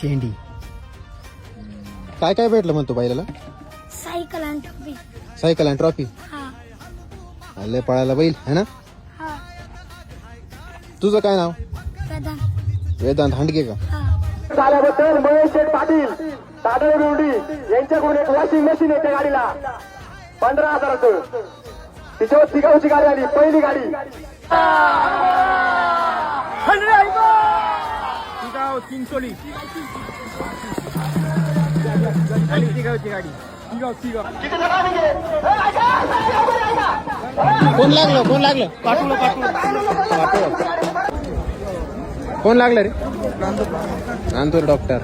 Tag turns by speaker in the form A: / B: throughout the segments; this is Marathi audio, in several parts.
A: शेंडी. काय काय भेटलं म्हणतो बैलाला?
B: सायकल आणि टोपी.
A: सायकल आणि ट्रॉफी.
B: हा
A: लय पळायला बैल है ना.
B: हा
A: तुझं काय नाव?
B: प्रधान.
A: वेदांत हांडगे का?
B: हा
C: झाल्याबद्दल महेश शेठ पाटील ताडळे बिवडी यांच्याकडून एक वॉशिंग मशीन आहे त्या गाडीला 15,000. तिच्यावर तिगावची गाडी आली, पहिली गाडी.
D: चिंचोली
A: कोण लागलं? कोण लागलं? कोण लागलं रे? नांदूर डॉक्टर.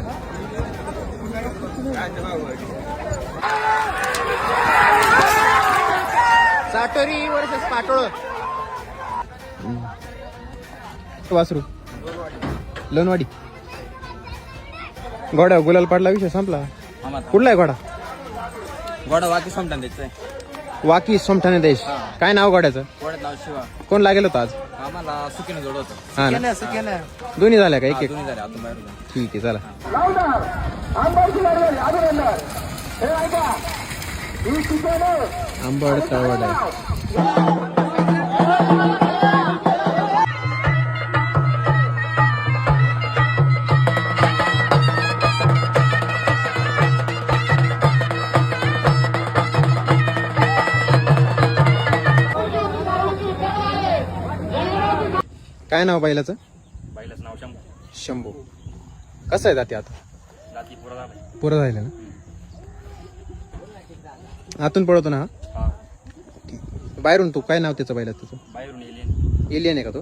A: साटोरी वर्सेस पाटोळ. वासरू लोणवाडी. घोडा गुलाल पाडला, विषय संपला. कुठला आहे घोडा?
D: गोडा वाकी समटान द्यायचंय.
A: वाकी सोमठाणे देश. काय नाव घोड्याचं?
D: गोड्यात नाव शिवा.
A: कोण लागेल होतं आज?
D: आम्हाला सुकीनं जोडवतो.
A: हा ना. दोन्ही झाल्या का? एक एक.
D: दोन्ही झाले आतून बाहेर जाऊन.
A: ठीक आहे चला.
C: आंबाची गाडी आली, अभिनंदन. हे ऐका, ही शिकवलं.
A: आंबड तळवड आहे. काय नाव बैलाचं?
D: बैलाचं नाव शंभू.
A: शंभू. कसं आहे जाते आता?
D: जाती पुरा झालाय.
A: पुरं झालं ना. आतून पळवतो ना हा?
D: हा
A: बाहेरून तू काय नाव त्याचं बैलाचं? तुझं
D: बाहेरून येईल.
A: एलियन आहे का तो?